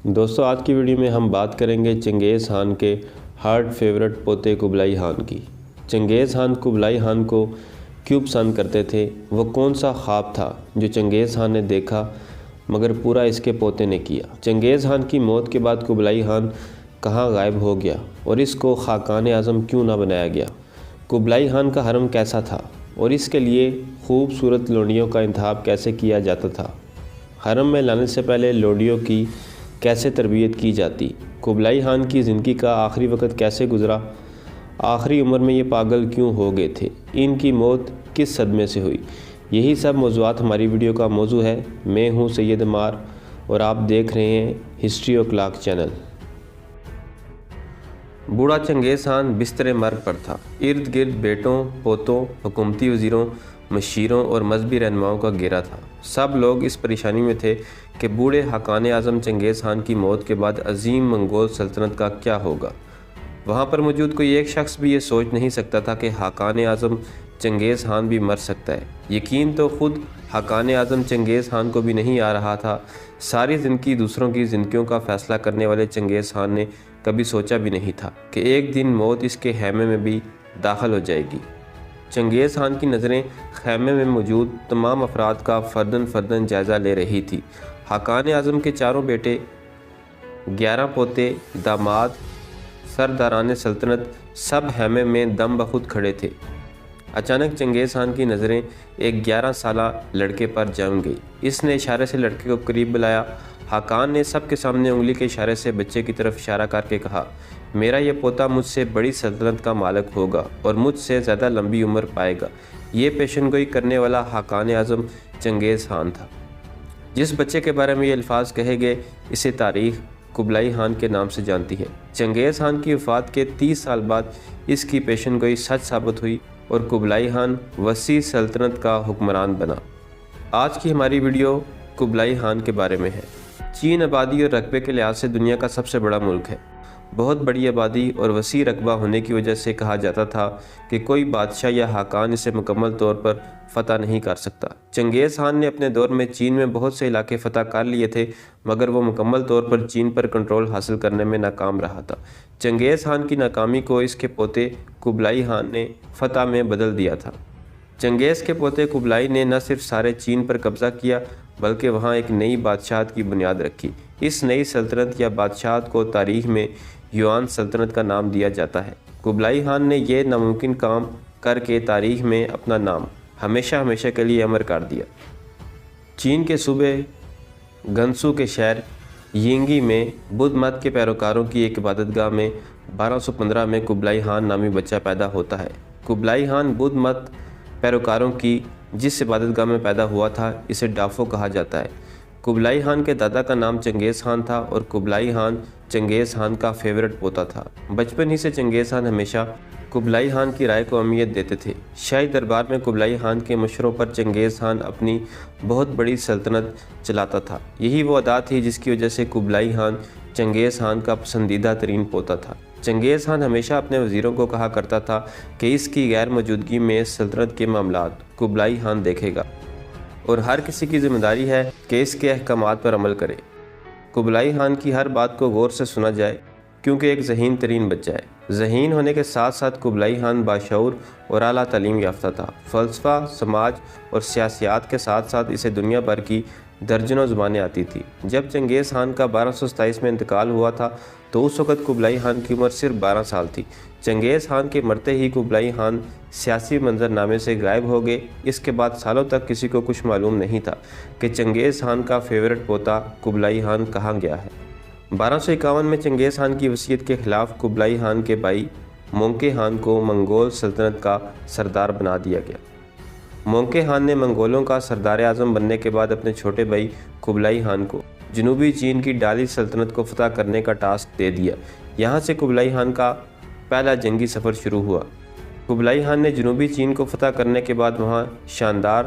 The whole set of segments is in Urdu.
دوستو آج کی ویڈیو میں ہم بات کریں گے چنگیز خان کے ہارٹ فیورٹ پوتے قبلائی خان کی۔ چنگیز خان قبلائی خان کو کیوں پسند کرتے تھے؟ وہ کون سا خواب تھا جو چنگیز خان نے دیکھا مگر پورا اس کے پوتے نے کیا؟ چنگیز خان کی موت کے بعد قبلائی خان کہاں غائب ہو گیا اور اس کو خاقان اعظم کیوں نہ بنایا گیا؟ قبلائی خان کا حرم کیسا تھا اور اس کے لیے خوبصورت لوڈیوں کا انتخاب کیسے کیا جاتا تھا؟ حرم میں لانے سے پہلے لوڈیوں کی کیسے تربیت کی جاتی؟ قبلائی خان کی زندگی کا آخری وقت کیسے گزرا؟ آخری عمر میں یہ پاگل کیوں ہو گئے تھے؟ ان کی موت کس صدمے سے ہوئی؟ یہی سب موضوعات ہماری ویڈیو کا موضوع ہے۔ میں ہوں سید عمار اور آپ دیکھ رہے ہیں ہسٹری او کلاک چینل۔ بوڑھا چنگیز خان بستر مرگ پر تھا۔ ارد گرد بیٹوں، پوتوں، حکومتی وزیروں، مشیروں اور مذہبی رہنماؤں کا گھیرا تھا۔ سب لوگ اس پریشانی میں تھے کہ بوڑھے خاقان اعظم چنگیز خان کی موت کے بعد عظیم منگول سلطنت کا کیا ہوگا۔ وہاں پر موجود کوئی ایک شخص بھی یہ سوچ نہیں سکتا تھا کہ خاقان اعظم چنگیز خان بھی مر سکتا ہے۔ یقین تو خود خاقان اعظم چنگیز خان کو بھی نہیں آ رہا تھا۔ ساری زندگی دوسروں کی زندگیوں کا فیصلہ کرنے والے چنگیز خان نے کبھی سوچا بھی نہیں تھا کہ ایک دن موت اس کے خیمے میں بھی داخل ہو جائے گی۔ چنگیز خان کی نظریں خیمے میں موجود تمام افراد کا فرداً جائزہ لے رہی تھی۔ خاقان اعظم کے چاروں بیٹے، 11 پوتے، داماد، سرداران سلطنت سب خیمے میں دم بخود کھڑے تھے۔ اچانک چنگیز خان کی نظریں ایک 11 سالہ لڑکے پر جم گئی۔ اس نے اشارے سے لڑکے کو قریب بلایا۔ خاقان نے سب کے سامنے انگلی کے اشارے سے بچے کی طرف اشارہ کر کے کہا، میرا یہ پوتا مجھ سے بڑی سلطنت کا مالک ہوگا اور مجھ سے زیادہ لمبی عمر پائے گا۔ یہ پیشن گوئی کرنے والا خاقان اعظم چنگیز خان تھا۔ جس بچے کے بارے میں یہ الفاظ کہے گئے اسے تاریخ قبلائی خان کے نام سے جانتی ہے۔ چنگیز خان کی وفات کے 30 سال بعد اس کی پیشن گوئی سچ ثابت ہوئی اور قبلائی خان وسیع سلطنت کا حکمران بنا۔ آج کی ہماری ویڈیو قبلائی خان کے بارے میں ہے۔ چین آبادی اور رقبے کے لحاظ سے دنیا کا سب سے بڑا ملک ہے۔ بہت بڑی آبادی اور وسیع رقبہ ہونے کی وجہ سے کہا جاتا تھا کہ کوئی بادشاہ یا خاقان اسے مکمل طور پر فتح نہیں کر سکتا۔ چنگیز خان نے اپنے دور میں چین میں بہت سے علاقے فتح کر لیے تھے مگر وہ مکمل طور پر چین پر کنٹرول حاصل کرنے میں ناکام رہا تھا۔ چنگیز خان کی ناکامی کو اس کے پوتے قبلائی خان نے فتح میں بدل دیا تھا۔ چنگیز کے پوتے قبلائی نے نہ صرف سارے چین پر قبضہ کیا بلکہ وہاں ایک نئی بادشاہت کی بنیاد رکھی۔ اس نئی سلطنت یا بادشاہت کو تاریخ میں یوان سلطنت کا نام دیا جاتا ہے۔ قبلائی خان نے یہ ناممکن کام کر کے تاریخ میں اپنا نام ہمیشہ کے لیے امر کر دیا۔ چین کے صوبے گنسو کے شہر یینگی میں بدھ مت کے پیروکاروں کی ایک عبادت گاہ میں 1215 میں قبلائی خان نامی بچہ پیدا ہوتا ہے۔ قبلائی خان بدھ مت پیروکاروں کی جس عبادت گاہ میں پیدا ہوا تھا اسے ڈافو کہا جاتا ہے۔ قبلائی خان کے دادا کا نام چنگیز خان تھا اور قبلائی خان چنگیز خان کا فیورٹ پوتا تھا۔ بچپن ہی سے چنگیز خان ہمیشہ قبلائی خان کی رائے کو اہمیت دیتے تھے۔ شاہی دربار میں قبلائی خان کے مشوروں پر چنگیز خان اپنی بہت بڑی سلطنت چلاتا تھا۔ یہی وہ ادا تھی جس کی وجہ سے قبلائی خان چنگیز خان کا پسندیدہ ترین پوتا تھا۔ چنگیز خان ہمیشہ اپنے وزیروں کو کہا کرتا تھا کہ اس کی غیر موجودگی میں سلطنت کے معاملات قبلائی خان دیکھے گا اور ہر کسی کی ذمہ داری ہے کہ اس کے احکامات پر عمل کرے۔ قبلائی خان کی ہر بات کو غور سے سنا جائے کیونکہ ایک ذہین ترین بچہ ہے۔ ذہین ہونے کے ساتھ ساتھ قبلائی خان باشعور اور اعلیٰ تعلیم یافتہ تھا۔ فلسفہ، سماج اور سیاسیات کے ساتھ ساتھ اسے دنیا بھر کی درجنوں زبانیں آتی تھی۔ جب چنگیز خان کا 1227 میں انتقال ہوا تھا تو اس وقت قبلائی خان کی عمر صرف 12 سال تھی۔ چنگیز خان کے مرتے ہی قبلائی خان سیاسی منظرنامے سے غائب ہو گئے۔ اس کے بعد سالوں تک کسی کو کچھ معلوم نہیں تھا کہ چنگیز خان کا فیورٹ پوتا قبلائی خان کہاں گیا ہے۔ 1251 میں چنگیز خان کی وصیت کے خلاف قبلائی خان کے بھائی مونکے خان کو منگول سلطنت کا سردار بنا دیا گیا۔ مونکے خان نے منگولوں کا سردار اعظم بننے کے بعد اپنے چھوٹے بھائی قبلائی خان کو جنوبی چین کی ڈالی سلطنت کو فتح کرنے کا ٹاسک دے دیا۔ یہاں سے قبلائی خان کا پہلا جنگی سفر شروع ہوا۔ قبلائی خان نے جنوبی چین کو فتح کرنے کے بعد وہاں شاندار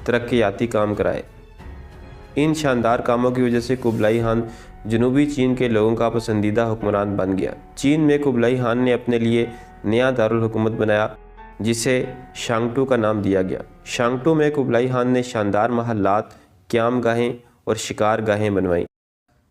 ترقیاتی کام کرائے۔ ان شاندار کاموں کی وجہ سے قبلائی خان جنوبی چین کے لوگوں کا پسندیدہ حکمران بن گیا۔ چین میں قبلائی خان نے اپنے لیے نیا دارالحکومت بنایا جسے شانگٹو کا نام دیا گیا۔ شانگٹو میں قبلائی خان نے شاندار محلات، قیام گاہیں اور شکار گاہیں بنوائیں۔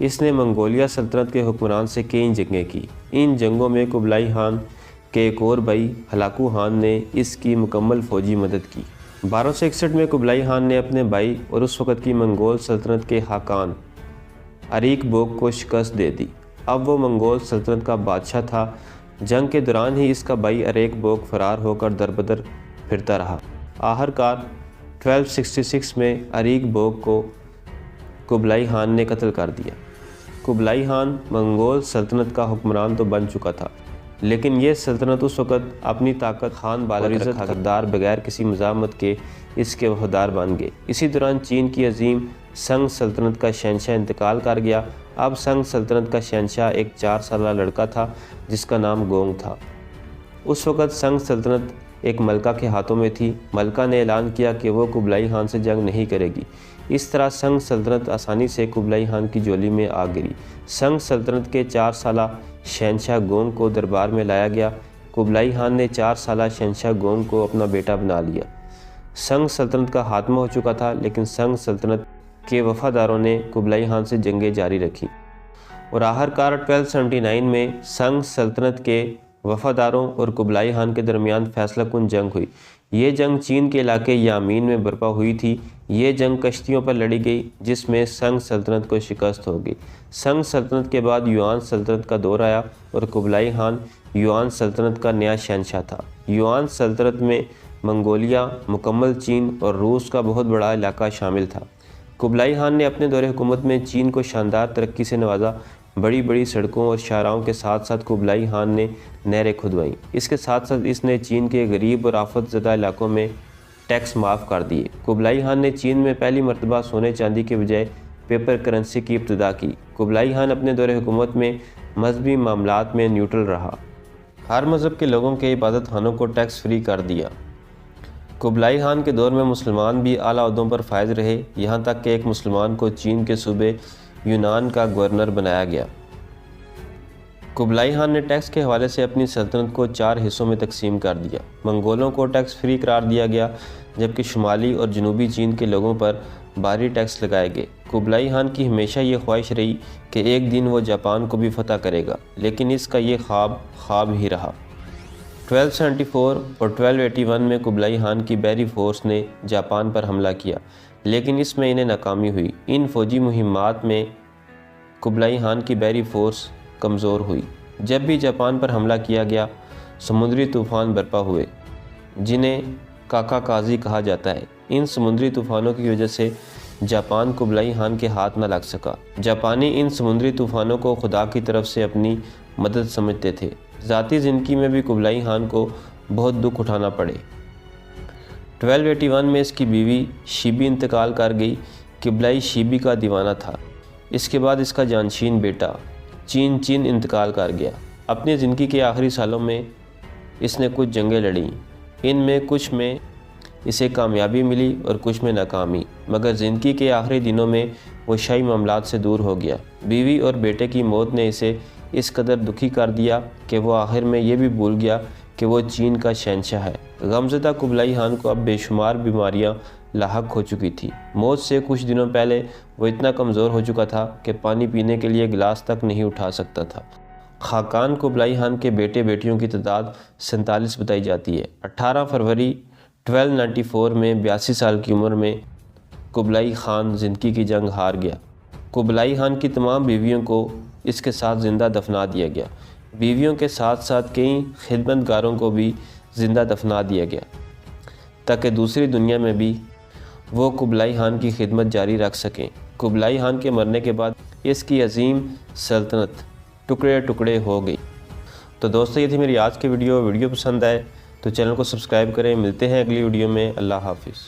اس نے منگولیہ سلطنت کے حکمران سے کئی جنگیں کی۔ ان جنگوں میں قبلائی خان کے ایک اور بھائی ہلاکو خان نے اس کی مکمل فوجی مدد کی۔ 1261 میں قبلائی خان نے اپنے بھائی اور اس وقت کی منگول سلطنت کے حاکم اریک بوگ کو شکست دے دی۔ اب وہ منگول سلطنت کا بادشاہ تھا۔ جنگ کے دوران ہی اس کا بھائی اریک بوگ فرار ہو کر دربدر پھرتا رہا۔ آخرکار 1266 میں اریک بوگ کو قبلائی خان نے قتل کر دیا۔ قبلائی خان منگول سلطنت کا حکمران تو بن چکا تھا، لیکن یہ سلطنت اس وقت اپنی طاقت خان بالعزت حقدار بغیر کسی مزاحمت کے اس کے وفادار بن گئے۔ اسی دوران چین کی عظیم سنگ سلطنت کا شہنشاہ انتقال کر گیا۔ اب سنگ سلطنت کا شہنشاہ ایک 4 سالہ لڑکا تھا جس کا نام گونگ تھا۔ اس وقت سنگ سلطنت ایک ملکہ کے ہاتھوں میں تھی۔ ملکہ نے اعلان کیا کہ وہ قبلائی خان سے جنگ نہیں کرے گی۔ اس طرح سنگ سلطنت آسانی سے قبلائی خان کی جولی میں آ گری۔ سنگ سلطنت کے 4 سالہ شہنشاہ گونگ کو دربار میں لایا گیا۔ قبلائی خان نے 4 سالہ شہنشاہ گونگ کو اپنا بیٹا بنا لیا۔ سنگ سلطنت کا خاتمہ ہو چکا تھا، لیکن سنگ سلطنت کے وفاداروں نے قبلائی خان سے جنگیں جاری رکھیں اور آخرکار 1279 میں سنگ سلطنت کے وفاداروں اور قبلائی خان کے درمیان فیصلہ کن جنگ ہوئی۔ یہ جنگ چین کے علاقے یامین میں برپا ہوئی تھی۔ یہ جنگ کشتیوں پر لڑی گئی جس میں سنگ سلطنت کو شکست ہو گئی۔ سنگ سلطنت کے بعد یوان سلطنت کا دور آیا اور قبلائی خان یوان سلطنت کا نیا شہنشاہ تھا۔ یوان سلطنت میں منگولیہ، مکمل چین اور روس کا بہت بڑا علاقہ شامل تھا۔ قبلائی خان نے اپنے دور حکومت میں چین کو شاندار ترقی سے نوازا۔ بڑی بڑی سڑکوں اور شاہراہوں کے ساتھ ساتھ قبلائی خان نے نہریں کھدوائیں۔ اس کے ساتھ ساتھ اس نے چین کے غریب اور آفت زدہ علاقوں میں ٹیکس معاف کر دیے۔ قبلائی خان نے چین میں پہلی مرتبہ سونے چاندی کے بجائے پیپر کرنسی کی ابتدا کی۔ قبلائی خان اپنے دور حکومت میں مذہبی معاملات میں نیوٹرل رہا۔ ہر مذہب کے لوگوں کے عبادت خانوں کو ٹیکس فری کر دیا۔ قبلائی خان کے دور میں مسلمان بھی اعلیٰ عہدوں پر فائز رہے، یہاں تک کہ ایک مسلمان کو چین کے صوبے یونان کا گورنر بنایا گیا۔ قبلائی خان نے ٹیکس کے حوالے سے اپنی سلطنت کو 4 حصوں میں تقسیم کر دیا۔ منگولوں کو ٹیکس فری قرار دیا گیا، جبکہ شمالی اور جنوبی چین کے لوگوں پر بھاری ٹیکس لگائے گئے۔ قبلائی خان کی ہمیشہ یہ خواہش رہی کہ ایک دن وہ جاپان کو بھی فتح کرے گا، لیکن اس کا یہ خواب ہی رہا۔ 1274 اور 1281 میں قبلائی خان کی بحری فورس نے جاپان پر حملہ کیا، لیکن اس میں انہیں ناکامی ہوئی۔ ان فوجی مہمات میں قبلائی خان کی بحری فورس کمزور ہوئی۔ جب بھی جاپان پر حملہ کیا گیا، سمندری طوفان برپا ہوئے جنہیں کاکا کازی کہا جاتا ہے۔ ان سمندری طوفانوں کی وجہ سے جاپان قبلائی خان کے ہاتھ نہ لگ سکا۔ جاپانی ان سمندری طوفانوں کو خدا کی طرف سے اپنی مدد سمجھتے تھے۔ ذاتی زندگی میں بھی قبلائی خان کو بہت دکھ اٹھانا پڑے۔ 1281 میں اس کی بیوی شیبی انتقال کر گئی۔ قبلائی شیبی کا دیوانہ تھا۔ اس کے بعد اس کا جانشین بیٹا چین انتقال کر گیا۔ اپنی زندگی کے آخری سالوں میں اس نے کچھ جنگیں لڑیں۔ ان میں کچھ میں اسے کامیابی ملی اور کچھ میں ناکامی، مگر زندگی کے آخری دنوں میں وہ شاہی معاملات سے دور ہو گیا۔ بیوی اور بیٹے کی موت نے اسے اس قدر دکھی کر دیا کہ وہ آخر میں یہ بھی بھول گیا کہ وہ چین کا شہنشاہ ہے۔ غمزدہ قبلائی خان کو اب بے شمار بیماریاں لاحق ہو چکی تھی۔ موت سے کچھ دنوں پہلے وہ اتنا کمزور ہو چکا تھا کہ پانی پینے کے لیے گلاس تک نہیں اٹھا سکتا تھا۔ خاقان قبلائی خان کے بیٹے بیٹیوں کی تعداد 47 بتائی جاتی ہے۔ 18 فروری 1294 میں 82 سال کی عمر میں قبلائی خان زندگی کی جنگ ہار گیا۔ قبلائی خان کی تمام بیویوں کو اس کے ساتھ زندہ دفنا دیا گیا۔ بیویوں کے ساتھ ساتھ کئی خدمتگاروں کو بھی زندہ دفنا دیا گیا تاکہ دوسری دنیا میں بھی وہ قبلائی خان کی خدمت جاری رکھ سکیں۔ قبلائی خان کے مرنے کے بعد اس کی عظیم سلطنت ٹکڑے ٹکڑے ہو گئی۔ تو دوستو، یہ تھی میری آج کی ویڈیو پسند آئے تو چینل کو سبسکرائب کریں۔ ملتے ہیں اگلی ویڈیو میں۔ اللہ حافظ۔